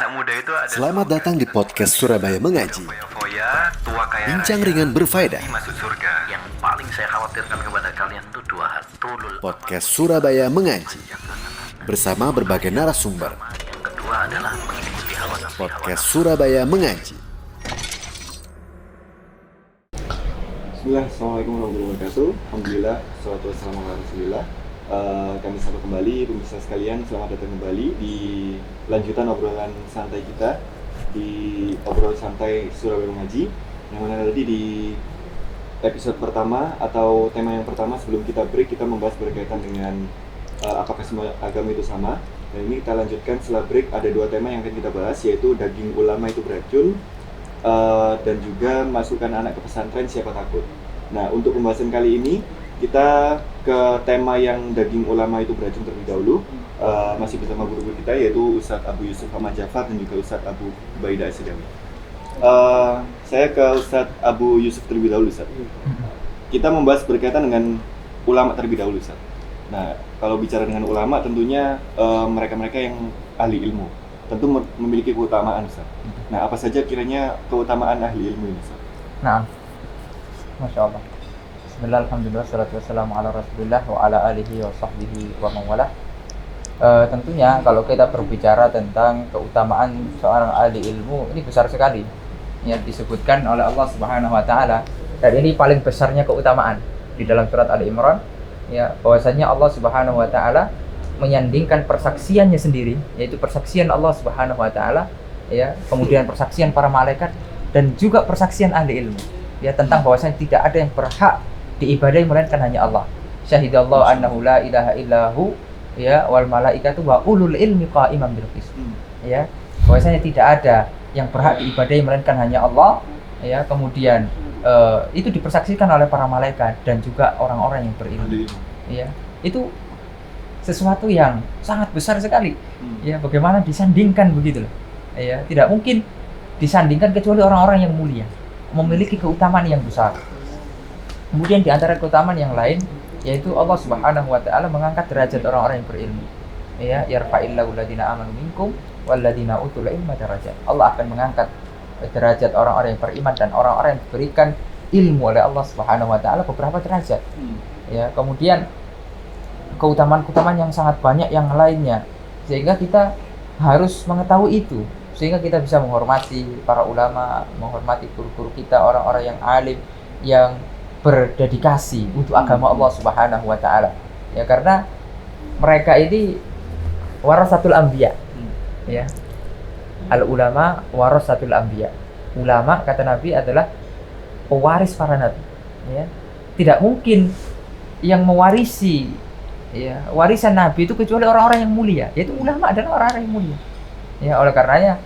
anak muda itu ada. Selamat datang di podcast Surabaya Mengaji. Bincang ringan berfaedah. Masuk surga. Yang paling saya khawatirkan kepada kalian itu dua hal. Podcast Surabaya Mengaji bersama berbagai narasumber. Yang kedua adalah mengikuti hawa nafsu. Podcast Surabaya Mengaji. Bismillah, Assalamualaikum warahmatullahi wabarakatuh. Alhamdulillah, salatu wassalamu ala rasulillah. Kami sapa kembali, pemirsa sekalian, selamat datang kembali di lanjutan obrolan santai kita di obrolan santai Surabaya Mengaji. Yang mana tadi di episode pertama atau tema yang pertama sebelum kita break, kita membahas berkaitan dengan apakah semua agama itu sama. Dan ini kita lanjutkan setelah break, ada dua tema yang akan kita bahas, yaitu daging ulama itu beracun, dan juga masukkan anak ke pesantren siapa takut. Nah, untuk pembahasan kali ini kita ke tema yang daging ulama itu beracun terlebih dahulu. Masih bersama guru-guru kita, yaitu Ustadz Abu Yusuf Ahmad Jafar dan juga Ustadz Abu Ubaidah As-Sidawi. Saya ke Ustadz Abu Yusuf terlebih dahulu, Ustadz. Kita membahas berkaitan dengan ulama terlebih dahulu, Ustadz. Nah, kalau bicara dengan ulama, tentunya mereka-mereka yang ahli ilmu tentu memiliki keutamaan, Ustaz. Nah, apa saja kiranya keutamaan ahli ilmu ini, Ustaz? Nah, Masya Allah. Bismillah, alhamdulillah, salatu wassalamu ala rasulillah wa ala alihi wa sahbihi wa mawalah. Tentunya kalau kita berbicara tentang keutamaan seorang ahli ilmu, ini besar sekali. Ya, disebutkan oleh Allah Subhanahu wa taala. Dan ini paling besarnya keutamaan di dalam surat Ali Imran, ya, bahwasanya Allah Subhanahu wa taala menyandingkan persaksiannya sendiri, yaitu persaksian Allah Subhanahu wa taala, ya, kemudian persaksian para malaikat dan juga persaksian ahli ilmu, ya, tentang bahwasanya tidak ada yang berhak diibadahi melainkan hanya Allah. Syahidallahu annahu la ilaha illahu, ya, wal malaikatu wa ulul ilmi qa'iman bil qist. Ya, bahwasanya tidak ada yang berhak diibadahi melainkan hanya Allah, ya, kemudian itu dipersaksikan oleh para malaikat dan juga orang-orang yang berilmu. Ya, itu sesuatu yang sangat besar sekali. Ya, bagaimana disandingkan begitu loh. Ya, tidak mungkin disandingkan kecuali orang-orang yang mulia, memiliki keutamaan yang besar. Kemudian di antara keutamaan yang lain, yaitu Allah Subhanahu wa taala mengangkat derajat orang-orang yang berilmu. Ya, yarfa'illahu alladziina aamanu minkum walladziina utul ilma darajat. Allah akan mengangkat derajat orang-orang yang beriman dan orang-orang yang diberikan ilmu oleh Allah Subhanahu wa taala beberapa derajat. Ya, kemudian keutamaan-keutamaan yang sangat banyak yang lainnya, sehingga kita harus mengetahui itu, sehingga kita bisa menghormati para ulama, menghormati guru-guru kita, orang-orang yang alim, yang berdedikasi untuk agama Allah Subhanahu wa taala. Ya, karena mereka ini warasatul anbiya. Ya. Al ulama warasatul anbiya. Ulama, kata Nabi, adalah pewaris para nabi. Ya. Tidak mungkin yang mewarisi, ya, warisan Nabi itu kecuali orang-orang yang mulia, yaitu ulama adalah orang-orang yang mulia. Ya, oleh karenanya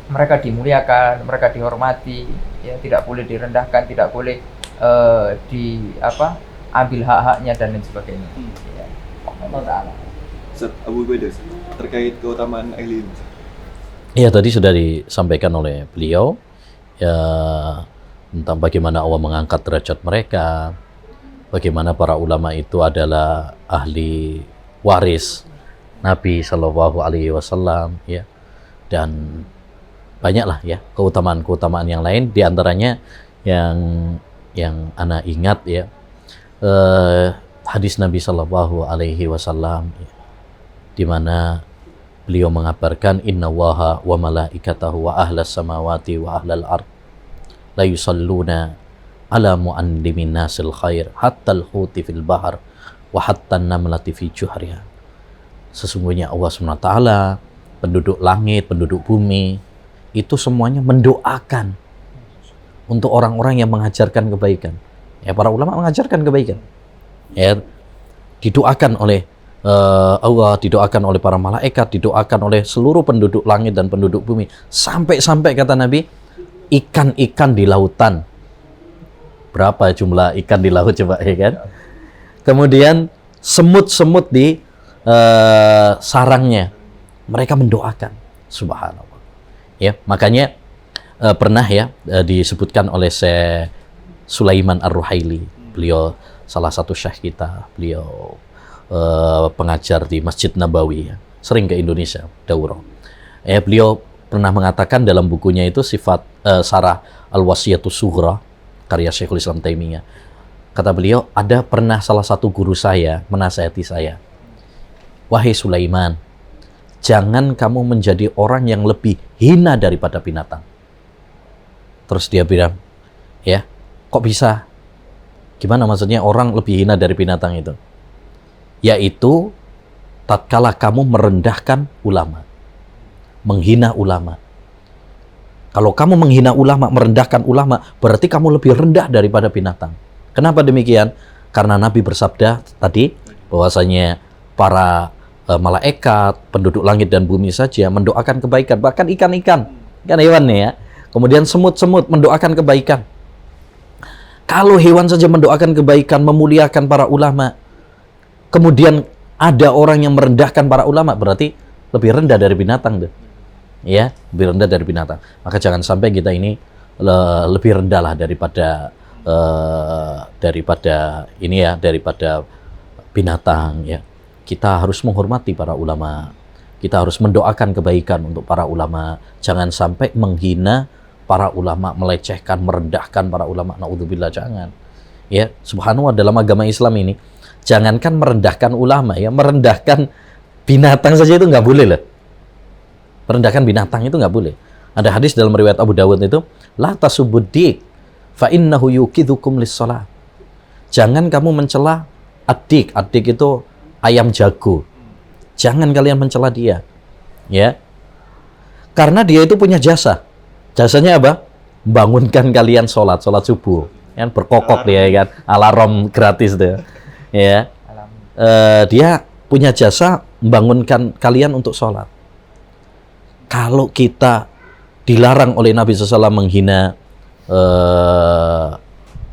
mereka dimuliakan, mereka dihormati, ya, tidak boleh direndahkan, tidak boleh ambil hak-haknya dan lain sebagainya. Ya. Allah Ta'ala. Ustaz Abu Ubaidah, terkait keutamaan ahli ilmu. Ya, tadi sudah disampaikan oleh beliau, ya, tentang bagaimana Allah mengangkat derajat mereka, bagaimana para ulama itu adalah ahli waris Nabi Shallallahu Alaihi Wasallam, ya, dan banyaklah, ya, keutamaan-keutamaan yang lain. Diantaranya yang ana ingat, ya, hadis Nabi Shallallahu Alaihi Wasallam, ya, di mana beliau mengabarkan Inna Allaha wa malaikatahu wa ahlas samawati wa ahlal ard la yusalluna ala mu'allimin nasil khair hatta al-huti fil bahar wa hatta an-namlati fi juhriha. Sesungguhnya Allah SWT, penduduk langit, penduduk bumi, itu semuanya mendoakan untuk orang-orang yang mengajarkan kebaikan. Ya, para ulama mengajarkan kebaikan. Ya, didoakan oleh Allah, didoakan oleh para malaikat, didoakan oleh seluruh penduduk langit dan penduduk bumi. Sampai-sampai, kata Nabi, ikan-ikan di lautan. Berapa jumlah ikan di laut coba, ya kan? Kemudian semut-semut di sarangnya, mereka mendoakan. Subhanallah. Ya, makanya pernah, ya, disebutkan oleh Syekh Sulaiman Ar-Ruhaili. Beliau salah satu syekh kita. Beliau pengajar di Masjid Nabawi, ya. Sering ke Indonesia, daurah. Beliau pernah mengatakan dalam bukunya itu sifat Sarah Al-Wasiyatus Sughra karya Syekhul Islam Taimiyah. Kata beliau, ada pernah salah satu guru saya menasihati saya, wahai Sulaiman, jangan kamu menjadi orang yang lebih hina daripada binatang. Terus dia bilang, ya, kok bisa? Gimana maksudnya orang lebih hina dari binatang itu? Yaitu, tatkala kamu merendahkan ulama, menghina ulama. Kalau kamu menghina ulama, merendahkan ulama, berarti kamu lebih rendah daripada binatang. Kenapa demikian? Karena Nabi bersabda tadi, bahwasanya para malaikat, penduduk langit dan bumi saja mendoakan kebaikan. Bahkan ikan-ikan, ikan hewan nih ya. Kemudian semut-semut mendoakan kebaikan. Kalau hewan saja mendoakan kebaikan, memuliakan para ulama, kemudian ada orang yang merendahkan para ulama, berarti lebih rendah dari binatang tuh. Ya, lebih rendah dari binatang. Maka jangan sampai kita ini lebih rendah lah daripada binatang ya. Kita harus menghormati para ulama. Kita harus mendoakan kebaikan untuk para ulama. Jangan sampai menghina para ulama, melecehkan, merendahkan para ulama. Naudzubillah, jangan. Ya, subhanallah, dalam agama Islam ini jangankan merendahkan ulama ya, merendahkan binatang saja itu nggak boleh loh. Merendahkan binatang itu nggak boleh. Ada hadis dalam riwayat Abu Dawud itu, la tasubuddik fa innahu yukidhukum lis-shalah. Jangan kamu mencela adik. Adik itu ayam jago. Jangan kalian mencela dia. Ya. Karena dia itu punya jasa. Jasanya apa? Membangunkan kalian sholat subuh. Kan berkokok dia kan, alarm gratis tuh. Ya. Dia punya jasa membangunkan kalian untuk sholat. Kalau kita dilarang oleh Nabi SAW menghina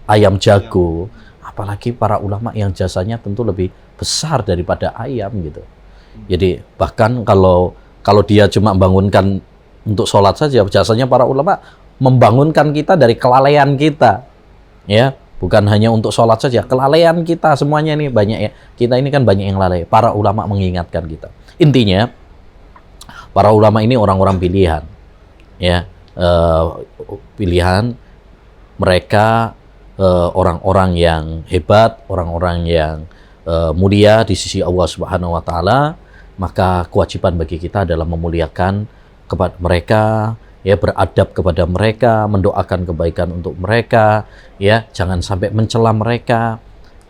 ayam jago, apalagi para ulama yang jasanya tentu lebih besar daripada ayam gitu. Jadi bahkan kalau dia cuma membangunkan untuk sholat saja, jasanya para ulama membangunkan kita dari kelalaian kita, ya, bukan hanya untuk sholat saja, kelalaian kita semuanya ini banyak ya. Kita ini kan banyak yang lalai. Para ulama mengingatkan kita. Intinya para ulama ini orang-orang pilihan, ya. Pilihan mereka orang-orang yang hebat, orang-orang yang mulia di sisi Allah Subhanahu wa taala, maka kewajiban bagi kita adalah memuliakan kepada mereka, ya, beradab kepada mereka, mendoakan kebaikan untuk mereka, ya, jangan sampai mencela mereka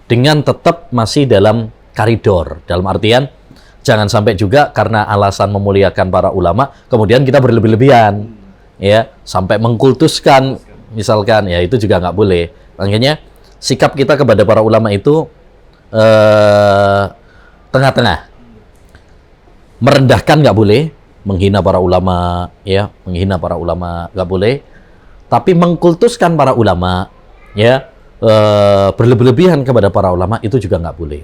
dengan tetap masih dalam koridor, dalam artian jangan sampai juga karena alasan memuliakan para ulama kemudian kita berlebih-lebihan. Ya, sampai mengkultuskan misalkan, ya itu juga nggak boleh. Makanya sikap kita kepada para ulama itu tengah-tengah. Merendahkan nggak boleh, menghina para ulama, ya, menghina para ulama nggak boleh. Tapi mengkultuskan para ulama, ya, berlebih-lebihan kepada para ulama itu juga nggak boleh.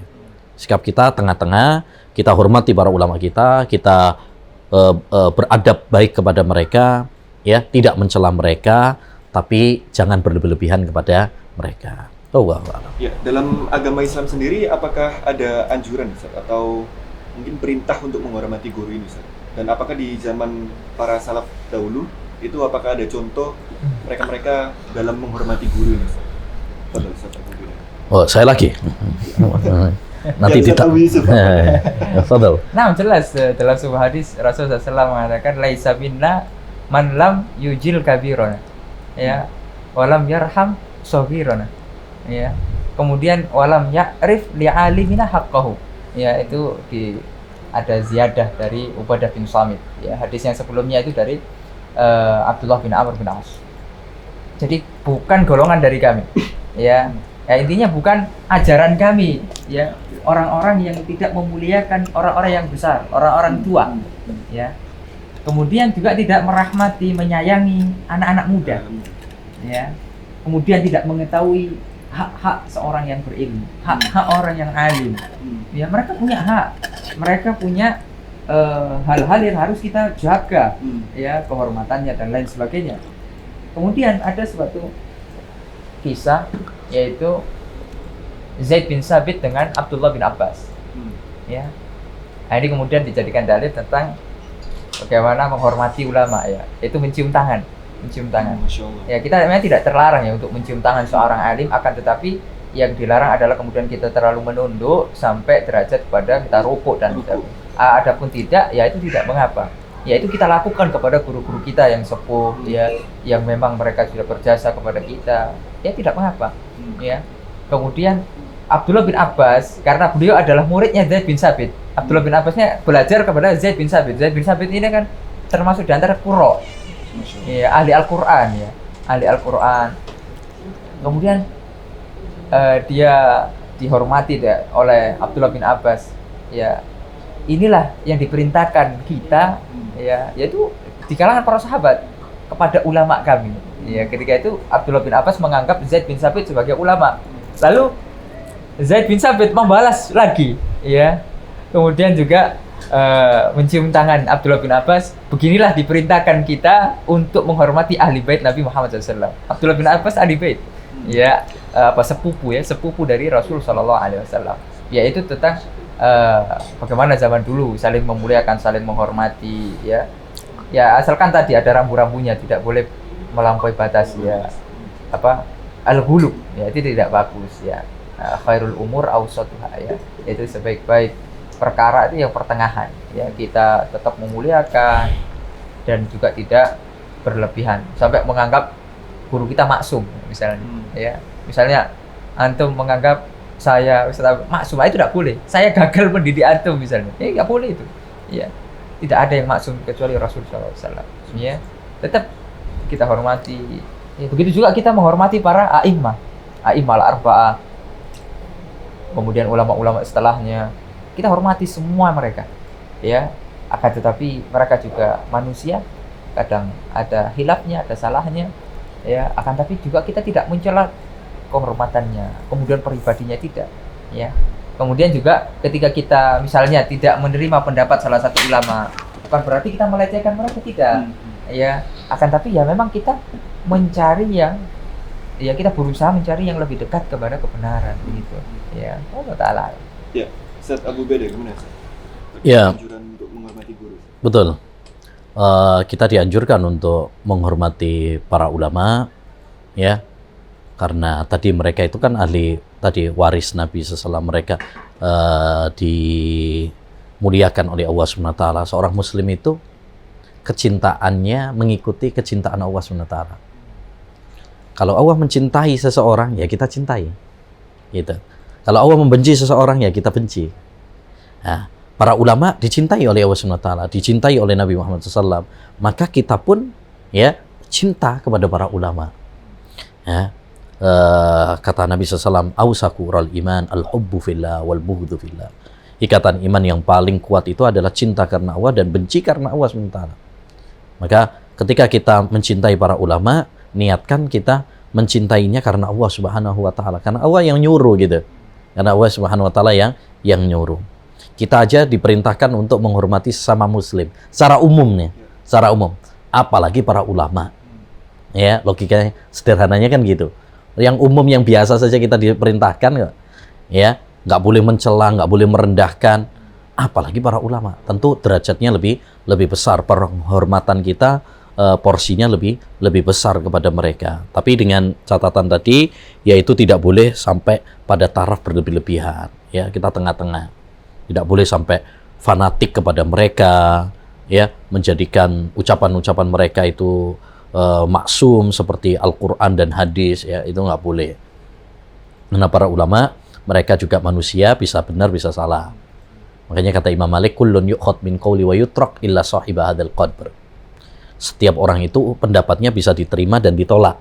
Sikap kita tengah-tengah, kita hormati para ulama kita beradab baik kepada mereka. Ya, tidak mencela mereka, tapi jangan berlebih-lebihan kepada mereka. Ya, dalam agama Islam sendiri, apakah ada anjuran, Ustaz, atau mungkin perintah untuk menghormati guru ini, Ustaz? Dan apakah di zaman para salaf dahulu, itu apakah ada contoh mereka-mereka dalam menghormati guru ini, Ustaz? Oh, saya lagi. Nanti Nah, jelas dalam sebuah hadis Rasulullah SAW mengatakan laisa minna man lam yujil kabirona, ya, walam yarham soghirona, ya, kemudian walam ya'rif li'alimina haqqahu, ya, itu ada ziyadah dari Ubadah bin Samit, ya. Hadis yang sebelumnya itu dari Abdullah bin Amr bin As. Jadi bukan golongan dari kami, ya, intinya bukan ajaran kami, ya, orang-orang yang tidak memuliakan orang-orang yang besar, orang-orang tua, ya. Kemudian juga tidak merahmati, menyayangi anak-anak muda, ya. Kemudian tidak mengetahui hak-hak seorang yang berilmu, hak-hak orang yang alim. Ya, mereka punya hak, mereka punya hal-hal yang harus kita jaga, ya, kehormatannya dan lain sebagainya. Kemudian ada suatu kisah, yaitu Zaid bin Sabit dengan Abdullah bin Abbas, ya. Nah, ini kemudian dijadikan dalil tentang bagaimana menghormati ulama ya, itu mencium tangan. Masya Allah. Ya, kita memang tidak terlarang ya untuk mencium tangan seorang alim, akan tetapi yang dilarang adalah kemudian kita terlalu menunduk sampai derajat kepada kita rukuk dan adapun tidak, ya itu tidak mengapa. Ya itu kita lakukan kepada guru-guru kita yang sepuh ya, yang memang mereka sudah berjasa kepada kita. Ya tidak mengapa. Ya. Kemudian Abdullah bin Abbas, karena beliau adalah muridnya Zaid bin Sabit. Abdullah bin Abbasnya belajar kepada Zaid bin Sabit. Zaid bin Sabit ini kan termasuk di antara qurra. Ya, ahli Al-Qur'an ya. Ahli Al-Qur'an. Kemudian dia dihormati oleh Abdullah bin Abbas. Ya. Inilah yang diperintahkan kita ya, yaitu di kalangan para sahabat kepada ulama kami. Ya, ketika itu Abdullah bin Abbas menganggap Zaid bin Sabit sebagai ulama. Lalu Zaid bin Sabit membalas lagi, ya. Kemudian juga mencium tangan Abdullah bin Abbas. Beginilah diperintahkan kita untuk menghormati ahli bait Nabi Muhammad SAW. Abdullah bin Abbas ahli bait, ya, sepupu dari Rasul Shallallahu Alaihi Wasallam. Yaitu tentang bagaimana zaman dulu saling memuliakan, saling menghormati, ya. Ya asalkan tadi ada rambu-rambunya, tidak boleh melampaui batas, ya. Al-ghulu, ya itu tidak bagus, ya. Khairul umur awsatuha, ya. Itu sebaik-baik perkara itu yang pertengahan, ya, kita tetap memuliakan dan juga tidak berlebihan sampai menganggap guru kita maksum misalnya, ya. Misalnya antum menganggap saya Ustaz maksum, itu tidak boleh. Saya gagal mendidik antum misalnya, nggak boleh itu, ya. Tidak ada yang maksum kecuali Rasulullah SAW, ya. Tetap kita hormati, ya. Begitu juga kita menghormati para a'immah al-arba'ah, kemudian ulama-ulama setelahnya. Kita hormati semua mereka, ya. Akan tetapi mereka juga manusia, kadang ada hilafnya, ada salahnya, ya. Akan tapi juga kita tidak mencela kehormatannya, kemudian pribadinya tidak, ya. Kemudian juga ketika kita misalnya tidak menerima pendapat salah satu ulama, bukan berarti kita melecehkan mereka, tidak, ya. Akan tapi ya memang kita mencari yang, ya, kita berusaha mencari yang lebih dekat kepada kebenaran, gitu, ya. Allah Ta'ala. Ya. Ustaz Abu Beda, gimana Ustaz? Ya. Anjuran untuk menghormati guru. Betul. Kita dianjurkan untuk menghormati para ulama, ya, karena tadi mereka itu kan ahli, tadi waris Nabi SAW, mereka dimuliakan oleh Allah SWT. Seorang Muslim itu kecintaannya mengikuti kecintaan Allah SWT. Kalau Allah mencintai seseorang, ya kita cintai, gitu. Kalau Allah membenci seseorang, ya kita benci. Nah, para ulama dicintai oleh Allah SWT, dicintai oleh Nabi Muhammad SAW. Maka kita pun, ya, cinta kepada para ulama. Ya, kata Nabi SAW, "Awsakurul iman al-hubbu fillah wal bughdu fillah." Ikatan iman yang paling kuat itu adalah cinta karena Allah dan benci karena Allah SWT. Maka ketika kita mencintai para ulama, niatkan kita mencintainya karena Allah Subhanahu wa Ta'ala. Karena Allah yang nyuruh, gitu. Karena Allah Subhanahu wa Ta'ala yang nyuruh. Kita aja diperintahkan untuk menghormati sesama muslim secara umumnya, secara umum. Apalagi para ulama. Ya, logikanya sederhananya kan gitu. Yang umum, yang biasa saja kita diperintahkan, ya, nggak boleh mencela, nggak boleh merendahkan. Apalagi para ulama. Tentu derajatnya lebih besar, penghormatan kita porsinya lebih besar kepada mereka. Tapi dengan catatan tadi, yaitu tidak boleh sampai pada taraf berlebih-lebihan. Ya, kita tengah-tengah. Tidak boleh sampai fanatik kepada mereka, ya, menjadikan ucapan-ucapan mereka itu maksum seperti Al-Quran dan hadis, ya, itu nggak boleh. Karena para ulama, mereka juga manusia, bisa benar, bisa salah. Makanya kata Imam Malik, kullun yu'khad min qawli wa yutrak illa sahiba hadzal qabr. Setiap orang itu pendapatnya bisa diterima dan ditolak,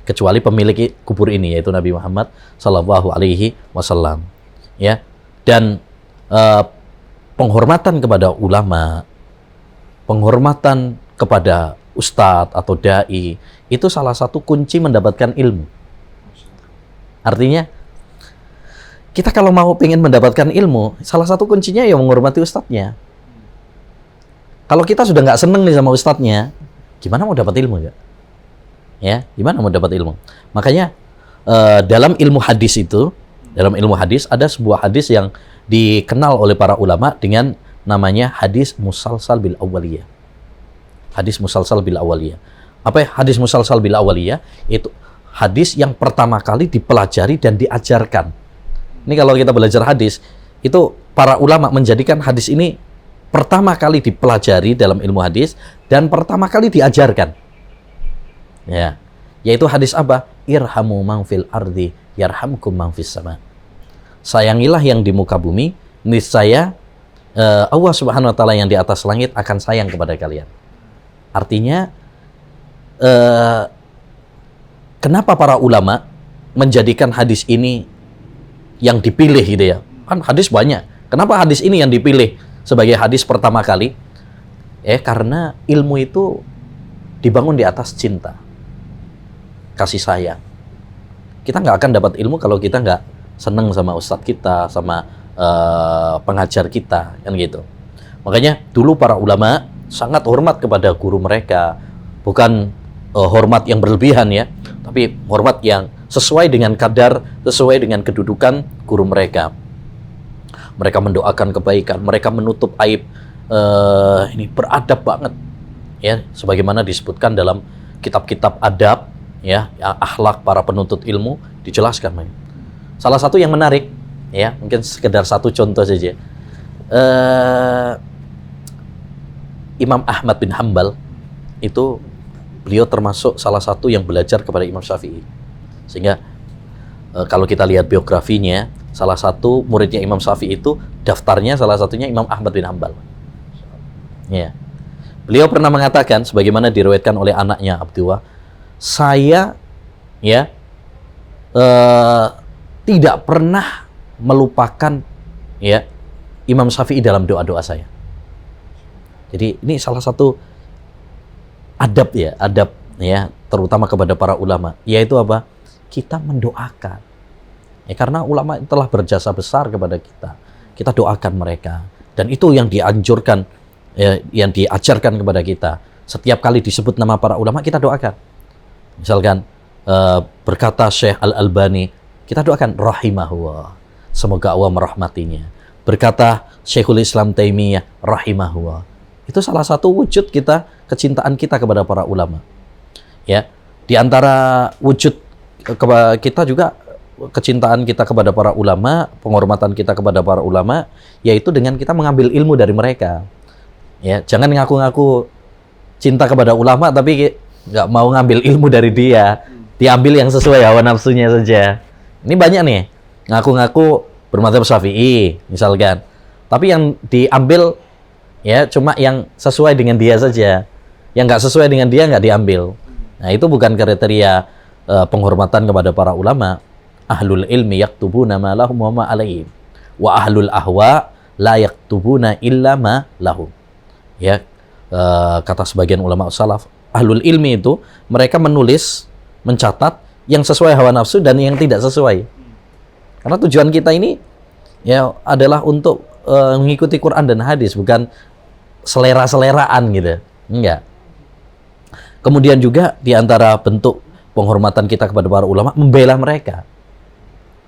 kecuali pemilik kubur ini, yaitu Nabi Muhammad Sallallahu Alaihi Wasallam. Ya, dan penghormatan kepada ulama, penghormatan kepada ustadz atau dai, itu salah satu kunci mendapatkan ilmu. Artinya, kita kalau mau pengen mendapatkan ilmu, salah satu kuncinya ya menghormati ustadznya. Kalau kita sudah nggak seneng nih sama ustadznya, gimana mau dapat ilmu, ya? Ya, gimana mau dapat ilmu? Makanya dalam ilmu hadis itu, dalam ilmu hadis ada sebuah hadis yang dikenal oleh para ulama dengan namanya hadis musalsal bil awaliyah. Hadis musalsal bil awaliyah. Apa ya hadis musalsal bil awaliyah? Itu hadis yang pertama kali dipelajari dan diajarkan. Ini kalau kita belajar hadis, itu para ulama menjadikan hadis ini pertama kali dipelajari dalam ilmu hadis dan pertama kali diajarkan. Ya, yaitu hadis apa? Irhamu man fil ardi yarhamkum man fis sama. Sayangilah yang di muka bumi, niscaya Allah Subhanahu wa taala yang di atas langit akan sayang kepada kalian. Artinya kenapa para ulama menjadikan hadis ini yang dipilih gitu ya? Kan hadis banyak. Kenapa hadis ini yang dipilih sebagai hadis pertama kali? Karena ilmu itu dibangun di atas cinta, kasih sayang. Kita nggak akan dapat ilmu kalau kita nggak seneng sama ustadz kita, sama pengajar kita, kan gitu. Makanya dulu para ulama sangat hormat kepada guru mereka, bukan hormat yang berlebihan ya, tapi hormat yang sesuai dengan kadar, sesuai dengan kedudukan guru mereka. Mereka mendoakan kebaikan, mereka menutup aib, ini beradab banget, ya, sebagaimana disebutkan dalam kitab-kitab adab, ya, akhlak para penuntut ilmu dijelaskan. Salah satu yang menarik, ya, mungkin sekedar satu contoh saja. Imam Ahmad bin Hanbal itu beliau termasuk salah satu yang belajar kepada Imam Syafi'i. Sehingga kalau kita lihat biografinya, salah satu muridnya Imam Syafi'i itu daftarnya salah satunya Imam Ahmad bin Hanbal. Ya. Beliau pernah mengatakan sebagaimana diriwayatkan oleh anaknya Abdullah, saya ya tidak pernah melupakan ya Imam Syafi'i dalam doa-doa saya. Jadi ini salah satu adab ya, terutama kepada para ulama, yaitu apa? Kita mendoakan. Ya, karena ulama telah berjasa besar kepada kita. Kita doakan mereka. Dan itu yang dianjurkan, ya, yang diajarkan kepada kita. Setiap kali disebut nama para ulama, kita doakan. Misalkan berkata Syekh Al-Albani, kita doakan rahimahullah, semoga Allah merahmatinya. Berkata Syekhul Islam Taimiyah, rahimahullah. Itu salah satu wujud kita, kecintaan kita kepada para ulama. Ya, di antara wujud kita juga kecintaan kita kepada para ulama, penghormatan kita kepada para ulama, yaitu dengan kita mengambil ilmu dari mereka. Ya, jangan ngaku-ngaku cinta kepada ulama tapi nggak mau ngambil ilmu dari dia, diambil yang sesuai hawa nafsunya saja. Ini banyak nih, ngaku-ngaku bermadzhab Syafi'i misalkan, tapi yang diambil ya cuma yang sesuai dengan dia saja, yang nggak sesuai dengan dia nggak diambil. Nah, itu bukan kriteria penghormatan kepada para ulama. Ahlul ilmi yaktubuna ma lahum wa ma alaihim, wa ahlul ahwa la yaktubuna illa ma lahum. Ya, kata sebagian ulama salaf, ahlul ilmi itu mereka menulis, mencatat yang sesuai hawa nafsu dan yang tidak sesuai. Karena tujuan kita ini ya adalah untuk mengikuti Quran dan hadis, bukan selera-seleraan gitu. Enggak. Kemudian juga di antara bentuk penghormatan kita kepada para ulama, membela mereka.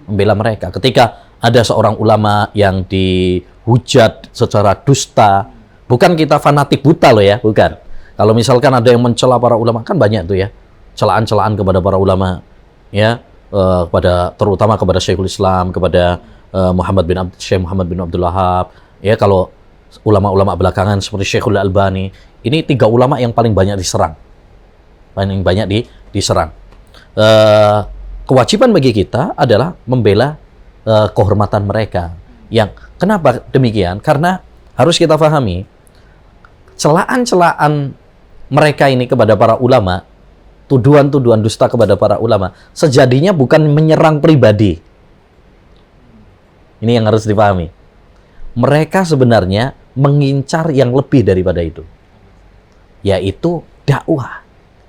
Membela mereka. Ketika ada seorang ulama yang dihujat secara dusta, bukan kita fanatik buta loh ya, bukan. Kalau misalkan ada yang mencela para ulama, kan banyak tuh ya, celaan-celaan kepada para ulama, ya, terutama kepada Syekhul Islam, kepada Syekh Muhammad bin Abdul Wahab, ya, kalau ulama-ulama belakangan seperti Syekhul Albani, ini 3 ulama yang paling banyak diserang. Diserang. Kewajiban bagi kita adalah membela kehormatan mereka. Yang kenapa demikian? Karena harus kita pahami, celaan-celaan mereka ini kepada para ulama, tuduhan-tuduhan dusta kepada para ulama, sejadinya bukan menyerang pribadi. Ini yang harus dipahami. Mereka sebenarnya mengincar yang lebih daripada itu, yaitu dakwah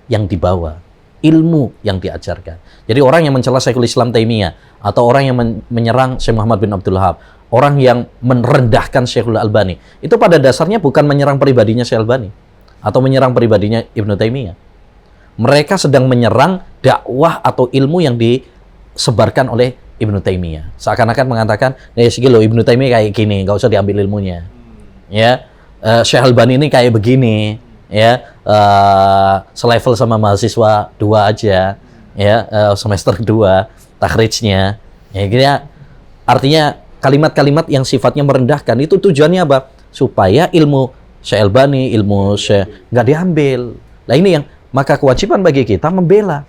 yang dibawa, ilmu yang diajarkan. Jadi orang yang mencela Syekhul Islam Taimiyah, atau orang yang menyerang Syekh Muhammad bin Abdul Wahab, orang yang merendahkan Syekhul Albani, itu pada dasarnya bukan menyerang pribadinya Syekh Albani atau menyerang pribadinya Ibnu Taimiyah. Mereka sedang menyerang dakwah atau ilmu yang disebarkan oleh Ibnu Taimiyah. Seakan-akan mengatakan, segini loh Ibnu Taimiyah kayak gini, nggak usah diambil ilmunya. ya Syekh Albani ini kayak begini, ya selevel sama mahasiswa 2 aja, ya semester 2 takhrijnya, ya kira artinya kalimat-kalimat yang sifatnya merendahkan itu tujuannya apa? Supaya ilmu Syekh Albani, ilmu Syekh nggak diambil. Nah ini yang maka kewajiban bagi kita membela.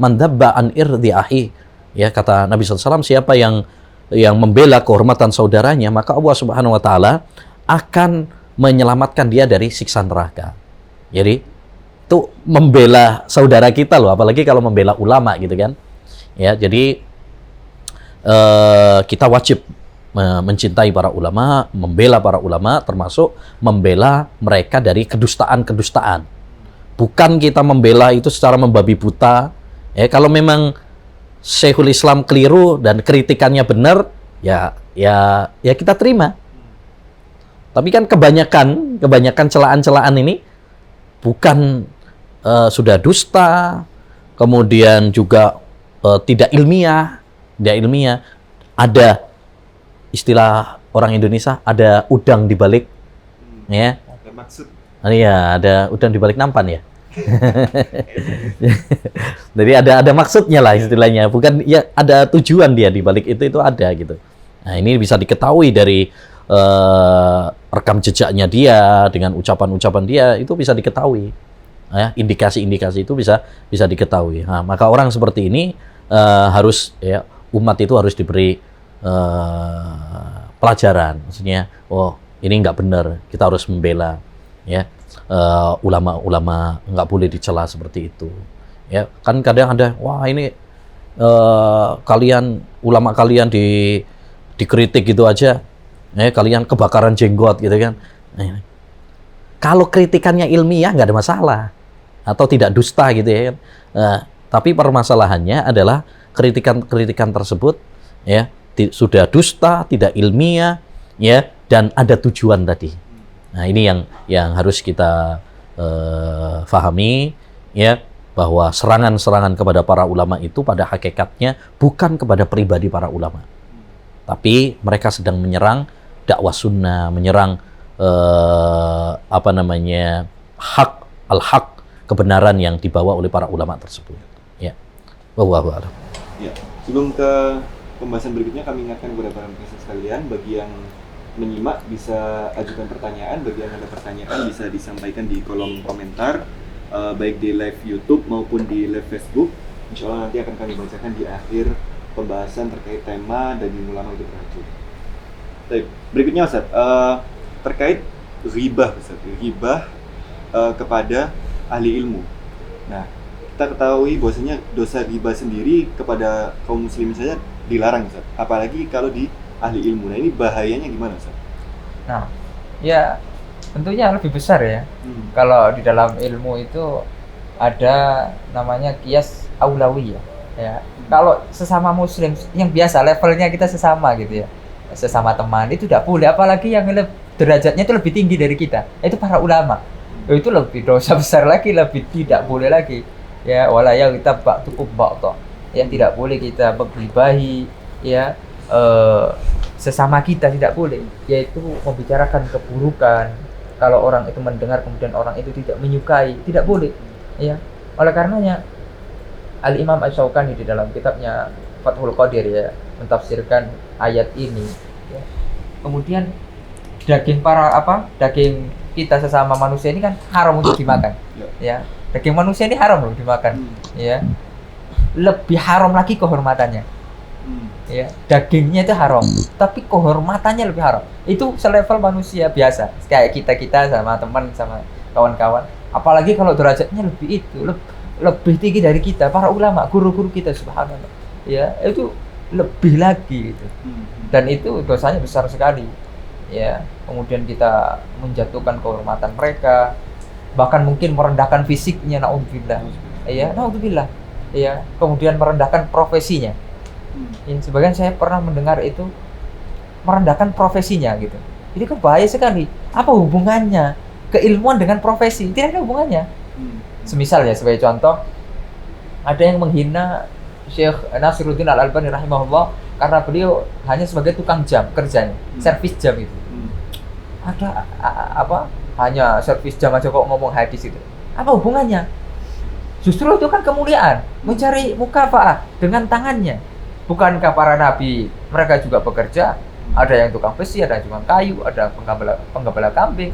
Man dabba an irdi ahi, ya kata Nabi SAW, siapa yang membela kehormatan saudaranya, maka Allah Subhanahu wa taala akan menyelamatkan dia dari siksa neraka. Jadi itu membela saudara kita loh, apalagi kalau membela ulama gitu kan. Ya, jadi kita wajib mencintai para ulama, membela para ulama, termasuk membela mereka dari kedustaan-kedustaan. Bukan kita membela itu secara membabi buta. Ya, kalau memang Syekhul Islam keliru dan kritikannya benar, ya kita terima. Tapi kan kebanyakan celaan-celaan ini bukan sudah dusta, kemudian juga tidak ilmiah. Ada istilah orang Indonesia, ada udang di balik, ya. Ada maksud. Iya, ada udang di balik nampan ya. Jadi ada maksudnya lah istilahnya, bukan ya ada tujuan dia di balik itu ada gitu. Nah ini bisa diketahui dari rekam jejaknya dia, dengan ucapan-ucapan dia itu bisa diketahui, ya, indikasi-indikasi itu bisa diketahui. Nah, maka orang seperti ini harus, ya, umat itu harus diberi pelajaran, maksudnya oh ini nggak benar, kita harus membela, ya. Ulama-ulama nggak boleh dicela seperti itu, ya kan kadang ada wah ini ulama kalian dikritik gitu aja, ya kalian kebakaran jenggot gitu kan. Kalau kritikannya ilmiah nggak ada masalah atau tidak dusta gitu ya kan. Tapi permasalahannya adalah kritikan tersebut, ya sudah dusta, tidak ilmiah, ya, dan ada tujuan tadi. Nah ini yang harus kita fahami, ya, bahwa serangan-serangan kepada para ulama itu pada hakikatnya bukan kepada pribadi para ulama, tapi mereka sedang menyerang dakwah sunnah, menyerang al-haq, kebenaran yang dibawa oleh para ulama tersebut. Ya, wallahu a'lam. Ya, sebelum ke pembahasan berikutnya, kami ingatkan kepada para pemirsa sekalian, bagi yang menyimak bisa ajukan pertanyaan, bagi yang ada pertanyaan bisa disampaikan di kolom komentar, baik di live YouTube maupun di live Facebook. Insya Allah nanti akan kami bacakan di akhir pembahasan terkait tema daging ulama itu beracun. Baik, berikutnya Ustaz, terkait ghibah, Ustaz, ghibah kepada ahli ilmu. Nah, kita ketahui bahwasanya dosa ghibah sendiri kepada kaum muslimin saja dilarang, Ustaz, apalagi kalau di ahli ilmu. Nah ini bahayanya gimana, Ustaz? Nah, ya tentunya lebih besar ya. Kalau di dalam ilmu itu ada namanya qiyas aulawi ya. Kalau sesama muslim yang biasa levelnya kita sesama gitu ya, sesama teman itu tidak boleh, apalagi yang derajatnya itu lebih tinggi dari kita, itu para ulama. Itu lebih dosa besar lagi, lebih tidak boleh lagi. Ya, wala ya kita ba'tukum ba'ta. Ya, tidak boleh kita menggibahi, ya, sesama kita, tidak boleh, yaitu membicarakan keburukan. Kalau orang itu mendengar kemudian orang itu tidak menyukai, tidak boleh, ya. Oleh karenanya Al-Imam Asy-Syaukani di dalam kitabnya Fathul Qadir, ya, mentafsirkan ayat ini, ya. Kemudian daging kita sesama manusia ini kan haram untuk dimakan, ya. Daging manusia ini haram loh dimakan, ya. Lebih haram lagi kehormatannya. Ya, dagingnya itu haram, tapi kehormatannya lebih haram. Itu selevel manusia biasa, kayak kita sama teman, sama kawan-kawan. Apalagi kalau derajatnya lebih tinggi dari kita, para ulama, guru-guru kita, subhanallah. Ya, itu lebih lagi gitu. Dan itu dosanya besar sekali. Ya, kemudian kita menjatuhkan kehormatan mereka, bahkan mungkin merendahkan fisiknya, naudzubillah. Ya, naudzubillah. Ya, kemudian merendahkan profesinya. Ya, sebagian saya pernah mendengar itu merendahkan profesinya gitu. Ini kan bahaya sekali. Apa hubungannya keilmuan dengan profesi? Tidak ada hubungannya. Semisal ya, sebagai contoh, ada yang menghina Syekh Nasiruddin Al-Albani rahimahullah karena beliau hanya sebagai tukang jam kerjanya, servis jam itu. ada hanya servis jam aja kok ngomong hadis itu. Apa hubungannya? Justru itu kan kemuliaan, mencari mukafa'ah dengan tangannya. Bukankah para nabi mereka juga bekerja? Ada yang tukang besi, ada yang tukang kayu, ada penggembala kambing.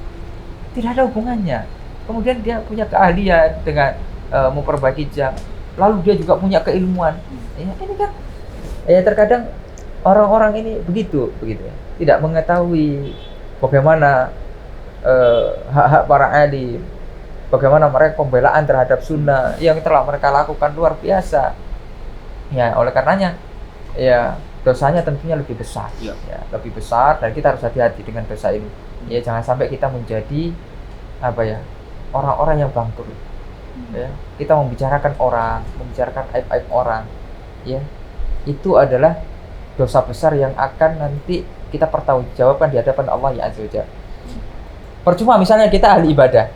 Tidak ada hubungannya. Kemudian dia punya keahlian dengan memperbaiki jam. Lalu dia juga punya keilmuan. Ya, ini kan terkadang orang-orang ini begitu ya. Tidak mengetahui bagaimana hak-hak para alim, bagaimana mereka pembelaan terhadap sunnah yang telah mereka lakukan luar biasa. Ya, oleh karenanya ya dosanya tentunya lebih besar. Ya, lebih besar, dan kita harus hati-hati dengan dosa ini. Ya, jangan sampai kita menjadi orang-orang yang bangkrut. Ya, kita membicarakan orang, membicarakan aib-aib orang. Ya, itu adalah dosa besar yang akan nanti kita pertanggungjawabkan di hadapan Allah ya Azza wa Jalla. Percuma misalnya kita ahli ibadah,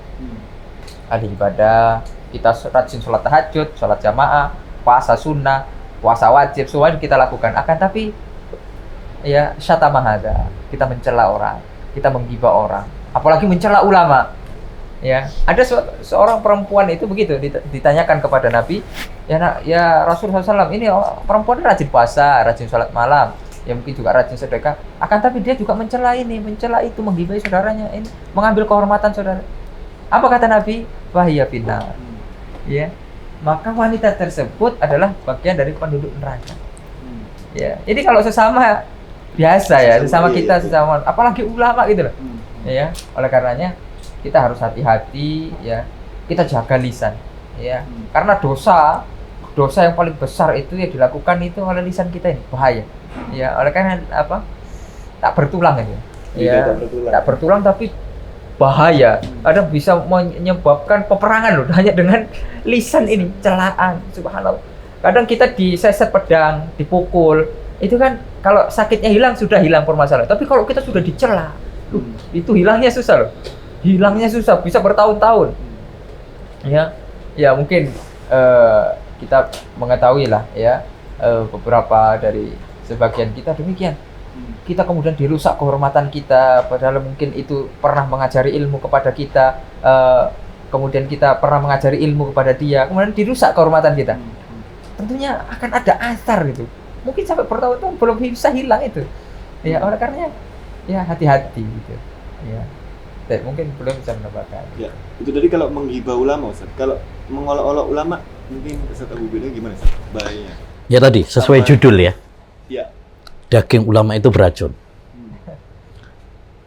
kita rajin sholat tahajud, sholat jamaah, puasa sunnah, puasa wajib, semua kita lakukan. Akan tapi ya syatamahada, kita mencela orang, kita menggibah orang, apalagi mencela ulama. Ya, ada seorang perempuan itu begitu ditanyakan kepada Nabi, ya Rasulullah SAW, ini perempuan rajin puasa, rajin sholat malam, ya mungkin juga rajin sedekah, akan tapi dia juga mencela itu, menggibahi saudaranya, ini mengambil kehormatan saudara. Apa kata Nabi? Wahiyya finnar. Ya, maka wanita tersebut adalah bagian dari penduduk neraka. Ya, jadi kalau sesama biasa ya, sesama kita, sesama, apalagi ulama gitu loh. Ya, oleh karenanya kita harus hati-hati ya, kita jaga lisan ya, karena dosa yang paling besar itu ya dilakukan itu oleh lisan kita ini, bahaya ya. Oleh karena tak bertulang itu ya, tak bertulang tapi bahaya, kadang bisa menyebabkan peperangan loh hanya dengan lisan ini, celaan, subhanallah. Kadang kita diseset pedang, dipukul, itu kan kalau sakitnya hilang sudah hilang permasalahan, tapi kalau kita sudah dicela, itu hilangnya susah loh. Hilangnya susah, bisa bertahun-tahun. Ya mungkin kita mengetahui lah ya, beberapa dari sebagian kita demikian. Kita kemudian dirusak kehormatan kita, padahal mungkin itu pernah mengajari ilmu kepada kita, kemudian kita pernah mengajari ilmu kepada dia, kemudian dirusak kehormatan kita. Tentunya akan ada asar gitu. Mungkin sampai bertahun-tahun belum bisa hilang itu. Ya, oleh karenanya ya hati-hati gitu. Ya. Mungkin belum bisa menambahkan. Ya, itu tadi kalau menghibah ulama, Ustaz. Kalau mengolok-olok ulama, mungkin Ustaz Abu Beda gimana, Ustaz? Bahayanya. Ya tadi, sesuai judul ya. Ya. Daging ulama itu beracun.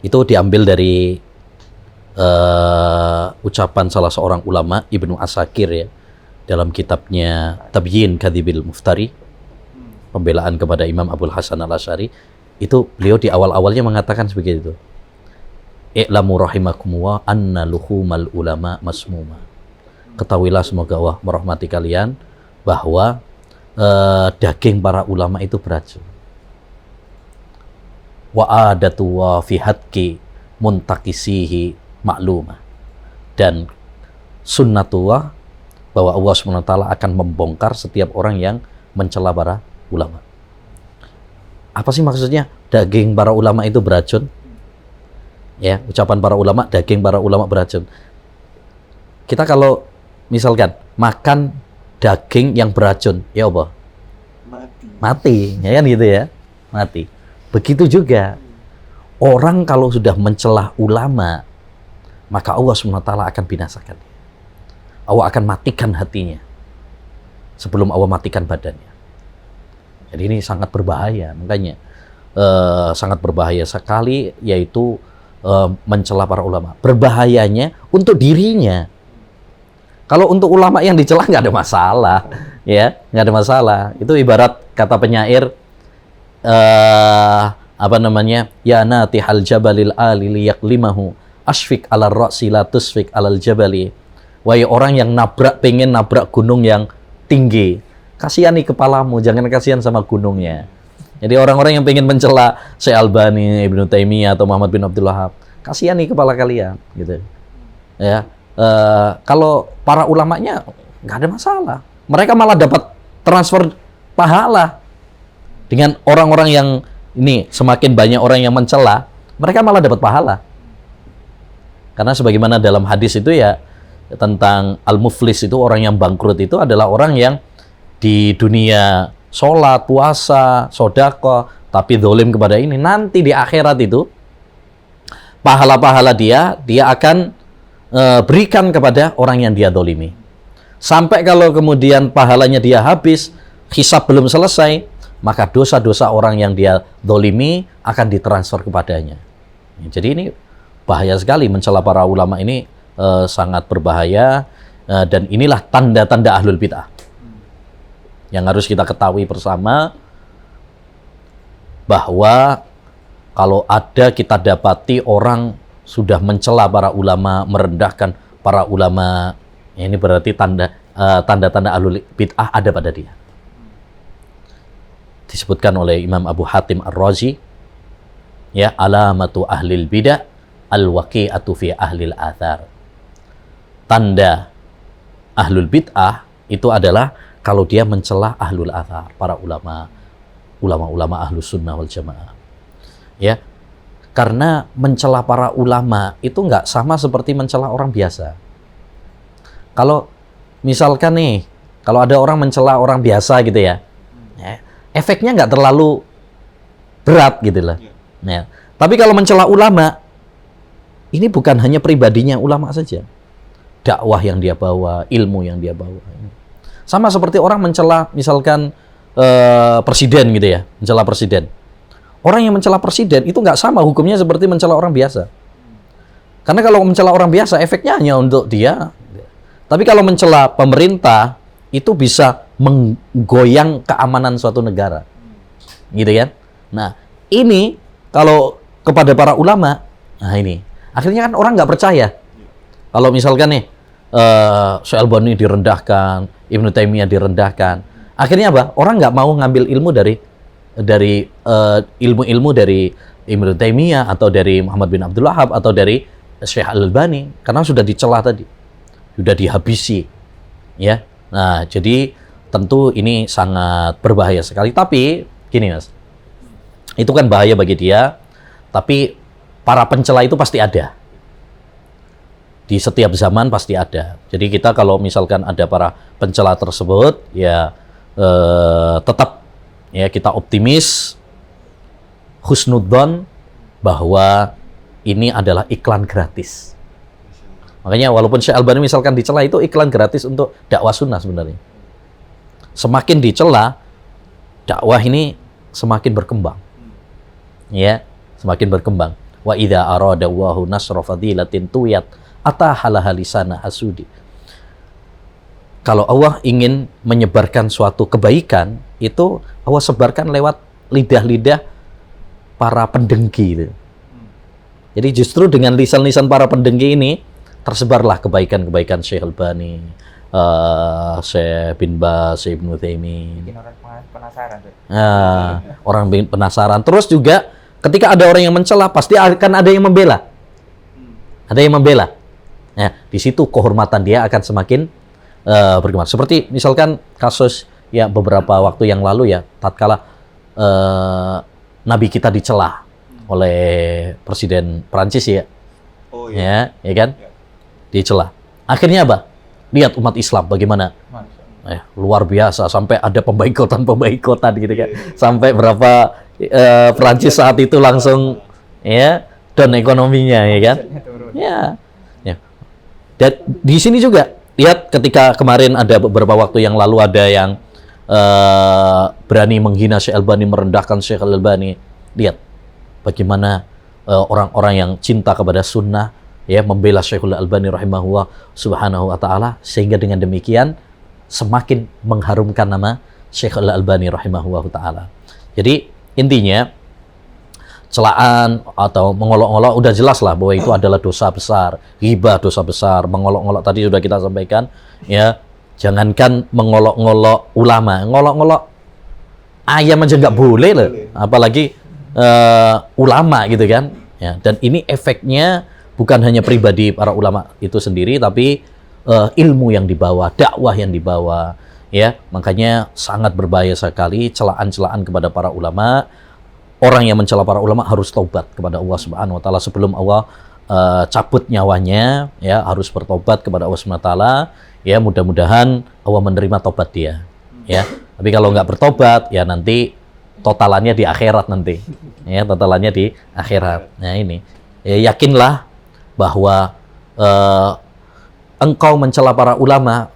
Itu diambil dari ucapan salah seorang ulama, Ibnu Asakir ya, dalam kitabnya Tabyin Kadhibil Muftari, pembelaan kepada Imam Abul Hasan Al-Asy'ari. Itu beliau di awal-awalnya mengatakan seperti itu. I'lamu rahimakumullah anna luhumal ulama masmuma. Ketahuilah semoga Allah merahmati kalian bahwa daging para ulama itu beracun. Wa adatu wa fi hadki muntakisihi maklumah. Dan sunnatullah bahwa Allah SWT akan membongkar setiap orang yang mencela para ulama. Apa sih maksudnya daging para ulama itu beracun? Ya, ucapan para ulama, daging para ulama beracun. Kita kalau misalkan makan daging yang beracun, ya apa? Mati, ya kan gitu ya? Mati. Begitu juga orang kalau sudah mencelah ulama, maka Allah SWT akan binasakan. Allah akan matikan hatinya sebelum Allah matikan badannya. Jadi ini sangat berbahaya, makanya sangat berbahaya sekali, yaitu mencela para ulama. Berbahayanya untuk dirinya. Kalau untuk ulama yang dicela nggak ada masalah, ya nggak ada masalah. Itu ibarat kata penyair, ya natihal jabalil ali liyaqlimahu asfik ala ra'si la tusfik alal jabali. Wahai orang yang pengen nabrak gunung yang tinggi, kasihani kepalamu, jangan kasihan sama gunungnya. Jadi orang-orang yang pengen mencela Syekh Albani, Ibnu Taimiyah atau Muhammad bin Abdul Wahab, kasihani kepala kalian, gitu. Ya, kalau para ulamanya nggak ada masalah. Mereka malah dapat transfer pahala dengan orang-orang yang ini, semakin banyak orang yang mencela, mereka malah dapat pahala. Karena sebagaimana dalam hadis itu ya tentang al-muflis itu orang yang bangkrut itu adalah orang yang di dunia sholat, puasa, sodako, tapi dolim kepada ini. Nanti di akhirat itu pahala-pahala dia akan berikan kepada orang yang dia dolimi. Sampai kalau kemudian pahalanya dia habis, hisab belum selesai, maka dosa-dosa orang yang dia dolimi akan ditransfer kepadanya. Jadi ini bahaya sekali, mencela para ulama ini sangat berbahaya, dan inilah tanda-tanda ahlul bid'ah yang harus kita ketahui bersama, bahwa kalau ada kita dapati orang sudah mencela para ulama, merendahkan para ulama, ini berarti tanda-tanda ahlul bid'ah ada pada dia. Disebutkan oleh Imam Abu Hatim Ar-Razi, ya, alamatu ahlil bid'ah al-waqi'atu fi ahlil athar. Tanda ahlul bid'ah itu adalah kalau dia mencela ahlul athar, para ulama ahlus sunnah wal jamaah. Ya, karena mencela para ulama itu nggak sama seperti mencela orang biasa. Kalau misalkan nih, kalau ada orang mencela orang biasa gitu ya, efeknya nggak terlalu berat gitu lah. Ya. Tapi kalau mencela ulama, ini bukan hanya pribadinya ulama saja, dakwah yang dia bawa, ilmu yang dia bawa. Sama seperti orang mencela misalkan presiden gitu ya, mencela presiden. Orang yang mencela presiden itu nggak sama hukumnya seperti mencela orang biasa. Karena kalau mencela orang biasa efeknya hanya untuk dia. Tapi kalau mencela pemerintah itu bisa menggoyang keamanan suatu negara. Gitu kan? Nah, ini kalau kepada para ulama, nah ini. Akhirnya kan orang nggak percaya. Kalau misalkan nih, Syekh Albani direndahkan, Ibnu Taimiyah direndahkan. Akhirnya apa? Orang nggak mau ngambil ilmu dari ilmu-ilmu dari Ibnu Taimiyah atau dari Muhammad bin Abdul Wahhab atau dari Syekh Al-Albani karena sudah dicela tadi, sudah dihabisi, ya. Nah, jadi tentu ini sangat berbahaya sekali. Tapi gini mas, itu kan bahaya bagi dia. Tapi para pencela itu pasti ada. Di setiap zaman pasti ada. Jadi kita kalau misalkan ada para pencela tersebut, ya tetap ya kita optimis, husnudzon bahwa ini adalah iklan gratis. Makanya walaupun Syekh Albani misalkan dicela, itu iklan gratis untuk dakwah sunnah sebenarnya. Semakin dicela, dakwah ini semakin berkembang. Ya, semakin berkembang. Wa idza arada Allahu nasra fadilatin tuyat atahalaha lisana hasudi. Kalau Allah ingin menyebarkan suatu kebaikan, itu Allah sebarkan lewat lidah-lidah para pendengki itu. Jadi justru dengan lisan-lisan para pendengki ini tersebarlah kebaikan-kebaikan Syekh Albani, Syekh bin Baz, Syekh Ibnu Taimiyah. Bikin orang penasaran tuh. Orang penasaran. Terus juga ketika ada orang yang mencela, pasti akan ada yang membela. Ada yang membela. Nah, di situ kehormatan dia akan semakin berkembang. Seperti misalkan kasus ya beberapa waktu yang lalu ya, tatkala Nabi kita dicela oleh Presiden Prancis ya. Oh iya. Ya kan? Dicela. Akhirnya apa? Lihat umat Islam bagaimana luar biasa, sampai ada pemboikotan gitu kan. Sampai berapa Prancis saat itu langsung ya down ekonominya ya kan. Ya. Dan di sini juga lihat ketika kemarin ada beberapa waktu yang lalu ada yang berani menghina Syekh Albani, merendahkan Syekh Albani. Lihat bagaimana orang-orang yang cinta kepada sunnah ya membela Syekh Albani rahimahullah subhanahu wa ta'ala, sehingga dengan demikian semakin mengharumkan nama Syekh Albani rahimahullah ta'ala. Jadi intinya celaan atau mengolok-olok udah jelas lah bahwa itu adalah dosa besar, ghibah dosa besar, mengolok-olok tadi sudah kita sampaikan ya. Jangankan mengolok-ngolok ulama, ngolok-ngolok ayam aja nggak boleh loh, apalagi ulama gitu kan ya. Dan ini efeknya bukan hanya pribadi para ulama itu sendiri, tapi ilmu yang dibawa, dakwah yang dibawa ya. Makanya sangat berbahaya sekali celaan-celaan kepada para ulama. Orang yang mencela para ulama harus taubat kepada Allah Subhanahu wa taala sebelum Allah cabut nyawanya, ya harus bertobat kepada Allah SWT. Ya mudah-mudahan Allah menerima tobat dia. Ya, tapi kalau nggak bertobat, ya nanti totalannya di akhirat nanti. Ya, totalannya di akhirat. Nah ini, ya, yakinlah bahwa engkau mencela para ulama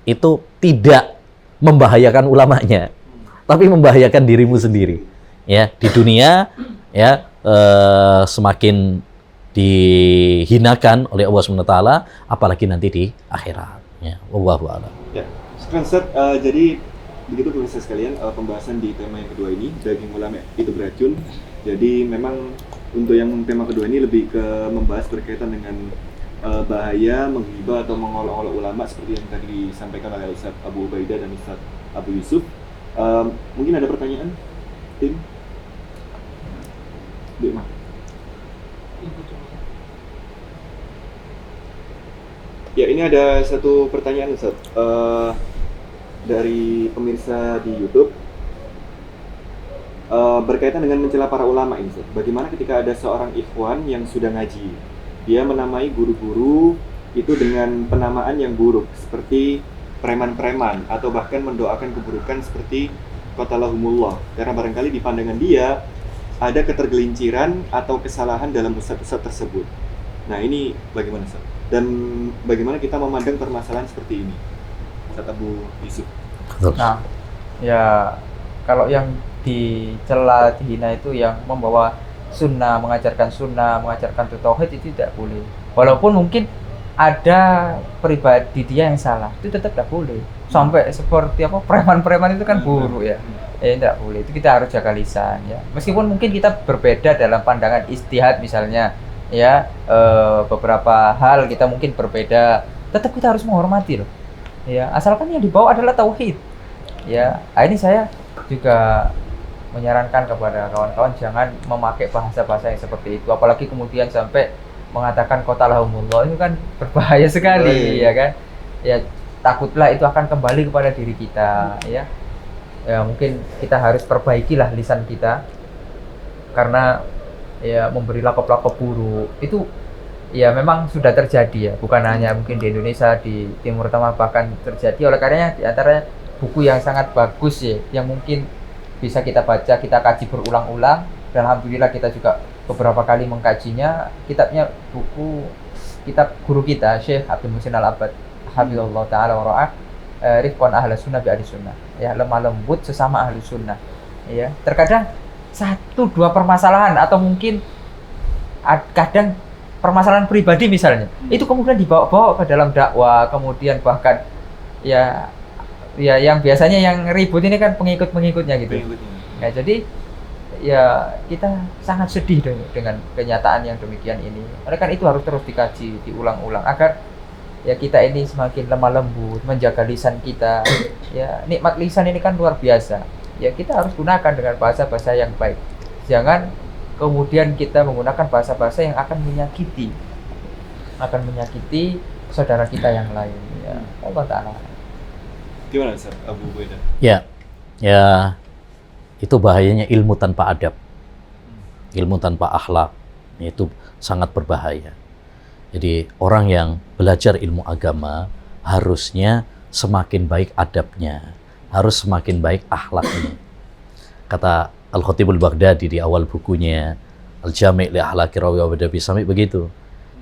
itu tidak membahayakan ulamanya, tapi membahayakan dirimu sendiri. Ya, di dunia, ya semakin dihinakan oleh Allah SWT, apalagi nanti di akhirat. Ya, wallahu a'lam. Ya, sekarang Ustaz, jadi begitu pemirsa sekalian, pembahasan di tema yang kedua ini, daging ulama itu beracun. Jadi memang untuk yang tema kedua ini lebih ke membahas berkaitan dengan bahaya menghibah atau mengolok-olok ulama seperti yang tadi disampaikan oleh Ustaz Abu Ubaidah dan Ustaz Abu Yusuf. Mungkin ada pertanyaan, tim? Bima. Ya, ini ada satu pertanyaan Ustaz dari pemirsa di YouTube berkaitan dengan mencela para ulama ini Ustaz. Bagaimana ketika ada seorang ikhwan yang sudah ngaji, dia menamai guru-guru itu dengan penamaan yang buruk seperti preman-preman atau bahkan mendoakan keburukan seperti qatalahumullah, karena barangkali di pandangan dia ada ketergelinciran atau kesalahan dalam ustadz-ustadz tersebut. Nah, ini bagaimana Ustaz? Dan bagaimana kita memandang permasalahan seperti ini, Ustaz Abu Yusuf? Nah, ya kalau yang dicela, dihina itu yang membawa sunnah, mengajarkan tauhid itu tidak boleh. Walaupun mungkin ada pribadi dia yang salah, itu tetap tidak boleh. Sampai seperti apa preman-preman itu kan buruk ya. Tidak boleh. Itu kita harus jaga lisan ya. Meskipun mungkin kita berbeda dalam pandangan ijtihad misalnya, ya beberapa hal kita mungkin berbeda, tetap kita harus menghormati loh. Ya, asalkan yang dibawa adalah tauhid. Ya, ini saya juga menyarankan kepada kawan-kawan jangan memakai bahasa-bahasa yang seperti itu, apalagi kemudian sampai mengatakan qatalahumullah, itu kan berbahaya sekali. Ya kan. Ya, takutlah itu akan kembali kepada diri kita ya. Ya, mungkin kita harus perbaikilah lisan kita, karena ya memberi lakop-lakop buruk itu ya memang sudah terjadi ya, bukan hanya mungkin di Indonesia, di Timur Tengah bahkan terjadi. Oleh karenanya di antara buku yang sangat bagus ya, yang mungkin bisa kita baca, kita kaji berulang-ulang, dan alhamdulillah kita juga beberapa kali mengkajinya, kitab guru kita Syekh Abdul Muhsin Al-Abbad hafizallahu taala wa ra'ah, Rifqan Ahlus Sunnah bi Ahlus Sunnah, ya lemah lembut sesama Ahlus Sunnah. Ya, terkadang 1-2 permasalahan atau mungkin kadang permasalahan pribadi misalnya, itu kemudian dibawa-bawa ke dalam dakwah, kemudian bahkan ya yang biasanya yang ribut ini kan pengikut-pengikutnya gitu. Ya, jadi ya kita sangat sedih dengan kenyataan yang demikian ini. Oleh karena itu harus terus dikaji, diulang-ulang agar ya kita ini semakin lemah lembut, menjaga lisan kita. Ya, nikmat lisan ini kan luar biasa. Ya, kita harus gunakan dengan bahasa-bahasa yang baik. Jangan kemudian kita menggunakan bahasa-bahasa yang akan menyakiti saudara kita yang lain. Ya, Allah Ta'ala. Gimana Ustaz Abu Ubaidah? Ya, itu bahayanya ilmu tanpa adab, ilmu tanpa akhlak, itu sangat berbahaya. Jadi orang yang belajar ilmu agama harusnya semakin baik adabnya, harus semakin baik akhlaknya. Kata Al-Khatibul Baghdadi di awal bukunya Al-Jami' li Akhlaqi Rawi wa Adabi Sami' begitu.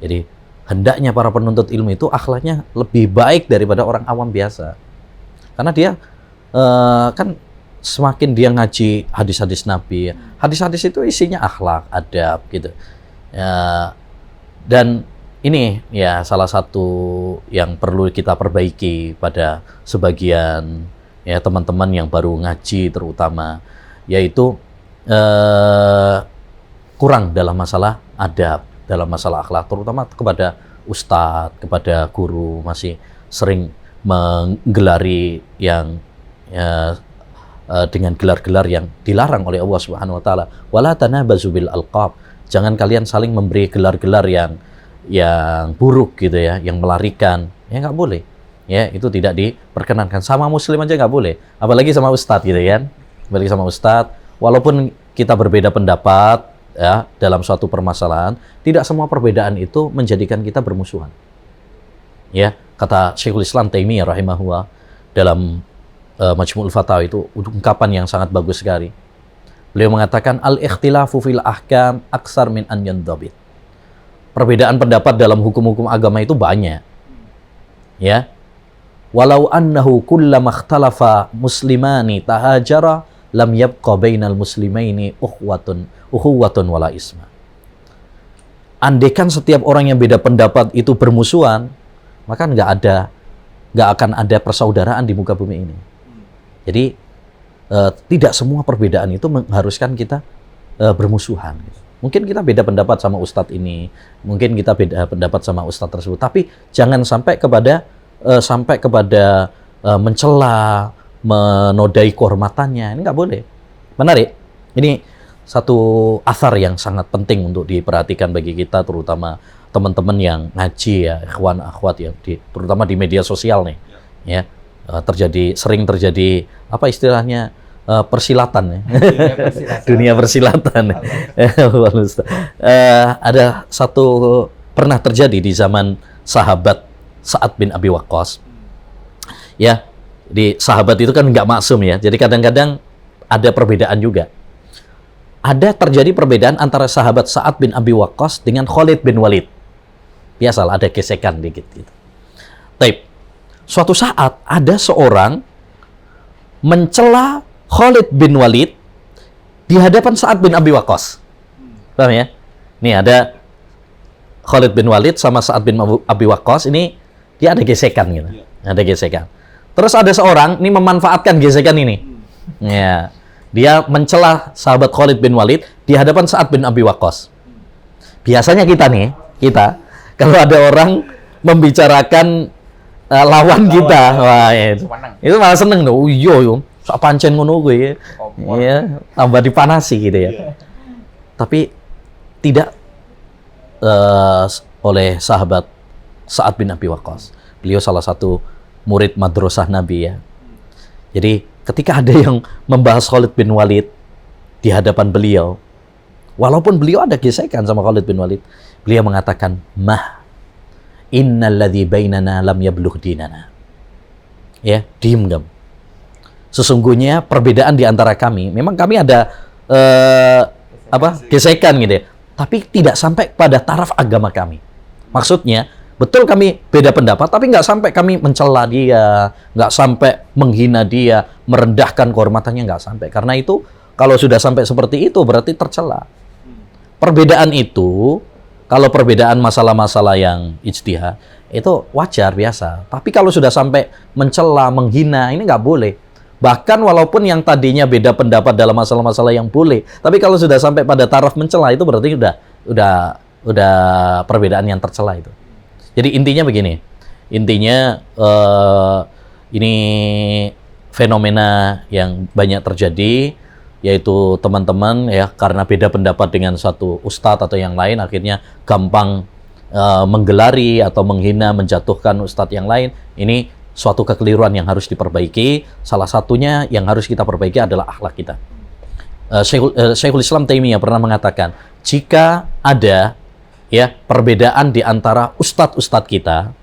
Jadi hendaknya para penuntut ilmu itu akhlaknya lebih baik daripada orang awam biasa. Karena dia kan semakin dia ngaji hadis-hadis Nabi, hadis-hadis itu isinya akhlak, adab gitu. Dan ini ya salah satu yang perlu kita perbaiki pada sebagian ya teman-teman yang baru ngaji terutama, yaitu kurang dalam masalah adab, dalam masalah akhlak, terutama kepada ustadz, kepada guru, masih sering menggelari yang dengan gelar-gelar yang dilarang oleh Allah Subhanahu wa taala. Wala tanabazu bil alqab. Jangan kalian saling memberi gelar-gelar yang buruk gitu ya, yang melarikan. Ya nggak boleh. Ya, itu tidak diperkenankan. Sama muslim aja nggak boleh. Apalagi sama ustadz gitu kan. Apalagi sama ustadz. Walaupun kita berbeda pendapat, ya dalam suatu permasalahan, tidak semua perbedaan itu menjadikan kita bermusuhan. Ya, kata Syekhul Islam Taimiyah rahimahullah dalam Majmu'ul Fatawa itu ungkapan yang sangat bagus sekali. Beliau mengatakan al-ikhtilafu fil ahkam aksar min an yandhabit. Perbedaan pendapat dalam hukum-hukum agama itu banyak. Ya. Walau annahu kullama ikhtalafa muslimani tahajara lam yabqa bainal muslimaini ukhuwatun wala isma. Andaikan setiap orang yang beda pendapat itu bermusuhan, maka nggak akan ada persaudaraan di muka bumi ini. Jadi tidak semua perbedaan itu mengharuskan kita bermusuhan. Mungkin kita beda pendapat sama ustadz ini, mungkin kita beda pendapat sama ustadz tersebut, tapi jangan sampai kepada mencela, menodai kehormatannya. Ini nggak boleh. Menarik. Ini satu athar yang sangat penting untuk diperhatikan bagi kita, terutama teman-teman yang ngaji ya, ikhwan akhwat ya, terutama di media sosial nih, ya sering terjadi apa istilahnya persilatan ya, dunia persilatan. Ada satu pernah terjadi di zaman sahabat Sa'ad bin Abi Waqqas. Ya, di sahabat itu kan nggak maksum ya, jadi kadang-kadang ada perbedaan juga. Ada terjadi perbedaan antara sahabat Sa'ad bin Abi Waqqas dengan Khalid bin Walid. Biasalah ada gesekan dikit gitu. Taib. Suatu saat ada seorang mencela Khalid bin Walid di hadapan Sa'ad bin Abi Waqqas. Paham ya? Nih ada Khalid bin Walid sama Sa'ad bin Abi Waqqas, ini dia ada gesekan gitu. Ada gesekan. Terus ada seorang ini memanfaatkan gesekan ini. Ya. Dia mencela sahabat Khalid bin Walid di hadapan Sa'ad bin Abi Waqqas. Biasanya kita kalau ada orang membicarakan lawan kita, wah itu malah seneng tuh. Yo, sok pancen ngono gue ya, tambah dipanasi gitu ya. Tapi tidak oleh sahabat Sa'ad bin Abi Waqqas. Beliau salah satu murid madrasah Nabi ya. Jadi ketika ada yang membahas Khalid bin Walid di hadapan beliau, walaupun beliau ada gesekan sama Khalid bin Walid, beliau mengatakan, innalladzi bainana lam yablugh dinana. Ya, diem kamu. Sesungguhnya perbedaan di antara kami, memang kami ada gesekan gitu ya, tapi tidak sampai pada taraf agama kami. Maksudnya, betul kami beda pendapat, tapi nggak sampai kami mencela dia, nggak sampai menghina dia, merendahkan kehormatannya, nggak sampai. Karena itu, kalau sudah sampai seperti itu, berarti tercela. Perbedaan itu, kalau perbedaan masalah-masalah yang ijtihad, itu wajar, biasa. Tapi kalau sudah sampai mencela, menghina, ini nggak boleh. Bahkan walaupun yang tadinya beda pendapat dalam masalah-masalah yang boleh, tapi kalau sudah sampai pada taraf mencela, itu berarti udah perbedaan yang tercela itu. Jadi intinya begini, ini fenomena yang banyak terjadi, yaitu teman-teman ya karena beda pendapat dengan satu ustadz atau yang lain, akhirnya gampang menggelari atau menghina, menjatuhkan ustadz yang lain. Ini suatu kekeliruan yang harus diperbaiki. Salah satunya yang harus kita perbaiki adalah akhlak kita. Syekhul Islam Taimiyah pernah mengatakan, jika ada ya perbedaan di antara ustadz-ustadz kita,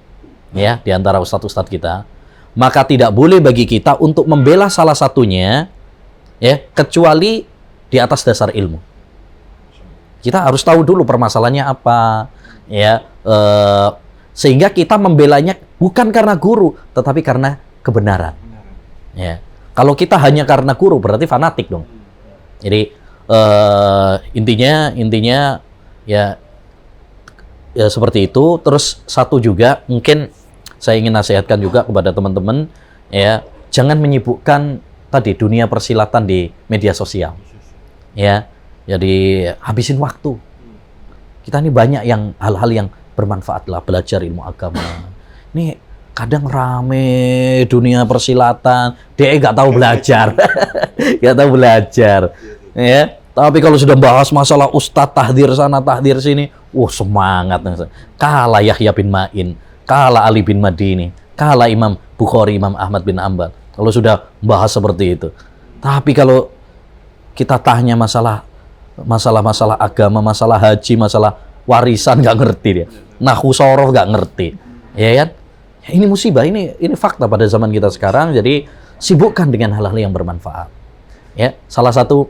ya di antara ustadz-ustadz kita, maka tidak boleh bagi kita untuk membela salah satunya, ya kecuali di atas dasar ilmu. Kita harus tahu dulu permasalahannya apa, ya sehingga kita membelanya bukan karena guru, tetapi karena kebenaran. Ya, kalau kita hanya karena guru berarti fanatik dong. Jadi intinya ya seperti itu. Terus satu juga mungkin saya ingin nasihatkan juga kepada teman-teman, ya jangan menyibukkan tadi dunia persilatan di media sosial. Ya, jadi habisin waktu. Kita ini banyak yang hal-hal yang bermanfaat lah, belajar ilmu agama. Ini kadang rame dunia persilatan, dia nggak tahu belajar, nggak tahu belajar. Ya, tapi kalau sudah bahas masalah ustadz tahdir sana tahdir sini, semangat. Kalah Yahya bin Ma'in, kalah Ali bin Madini, kalah Imam Bukhari, Imam Ahmad bin Ambal. Kalau sudah bahas seperti itu. Tapi kalau kita tanya masalah masalah-masalah agama, masalah haji, masalah warisan nggak ngerti dia. Nahu sorof nggak ngerti, ya kan? Ini musibah, ini fakta pada zaman kita sekarang. Jadi sibukkan dengan hal-hal yang bermanfaat. Ya, salah satu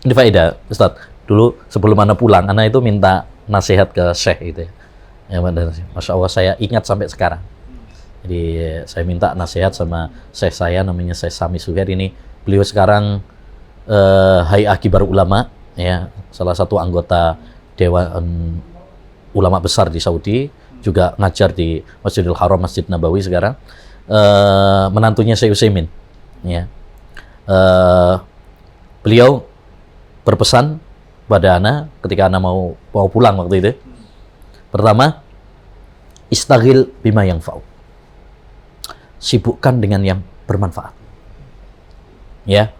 ini faedah, Ustadz. Dulu sebelum Anda pulang, Anda itu minta nasihat ke Syekh itu ya. Ya, Masya Allah, saya ingat sampai sekarang. Jadi saya minta nasihat sama Syekh saya, namanya Syekh Sami Suhair ini. Beliau sekarang Hay'ah Kibar Ulama, ya, salah satu anggota Dewan Ulama besar di Saudi, juga ngajar di Masjidil Haram, Masjid Nabawi sekarang. Menantunya Syekh Utsaimin, ya. Beliau berpesan pada Ana ketika Ana mau pulang waktu itu. Pertama, istaghil bima yanfa'u. Sibukkan dengan yang bermanfaat. Ya.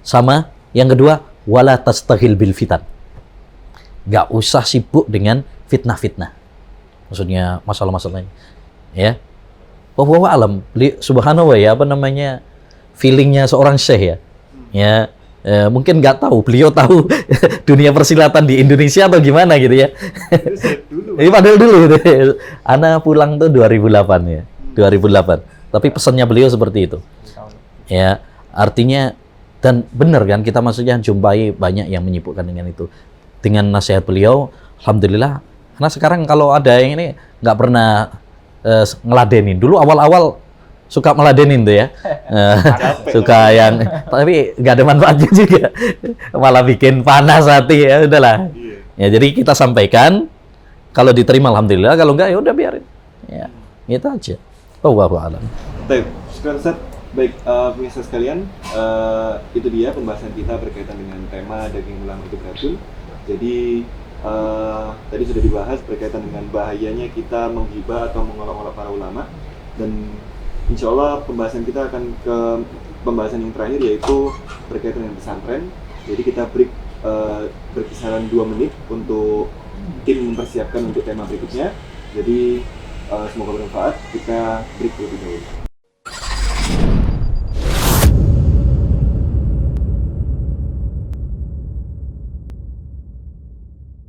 Sama yang kedua, wala tastaghil bil fitan. Gak usah sibuk dengan fitnah-fitnah. Maksudnya masalah-masalah ini. Ya. Wallahu alam, subhanallah ya, apa namanya, feelingnya seorang syekh ya. Ya, mungkin nggak tahu, beliau tahu dunia persilatan di Indonesia atau gimana gitu ya. Ini padahal dulu gitu. Ana pulang tuh 2008 ya. 2008. Tapi pesannya beliau seperti itu. Ya, artinya, dan benar kan, kita maksudnya jumpai banyak yang menyibukkan dengan itu. Dengan nasihat beliau, alhamdulillah. Karena sekarang kalau ada yang ini nggak pernah ngeladenin. Dulu awal-awal suka meladenin tuh ya. Suka yang, tapi nggak ada manfaatnya juga. Malah bikin panas hati, ya udahlah. Ya, jadi kita sampaikan, kalau diterima alhamdulillah, kalau enggak ya udah biarin. Ya, itu aja. Wallahu a'lam. Baik, sekarang Ustaz. Baik, pemirsa sekalian, itu dia pembahasan kita berkaitan dengan tema daging ulama itu beracun. Jadi tadi sudah dibahas berkaitan dengan bahayanya kita menghibah atau mengolok-olok para ulama, dan insya Allah pembahasan kita akan ke pembahasan yang terakhir, yaitu berkaitan dengan pesantren. Jadi kita break berkisaran 2 menit untuk tim mempersiapkan untuk tema berikutnya. Jadi semoga bermanfaat. Kita break terlebih dahulu.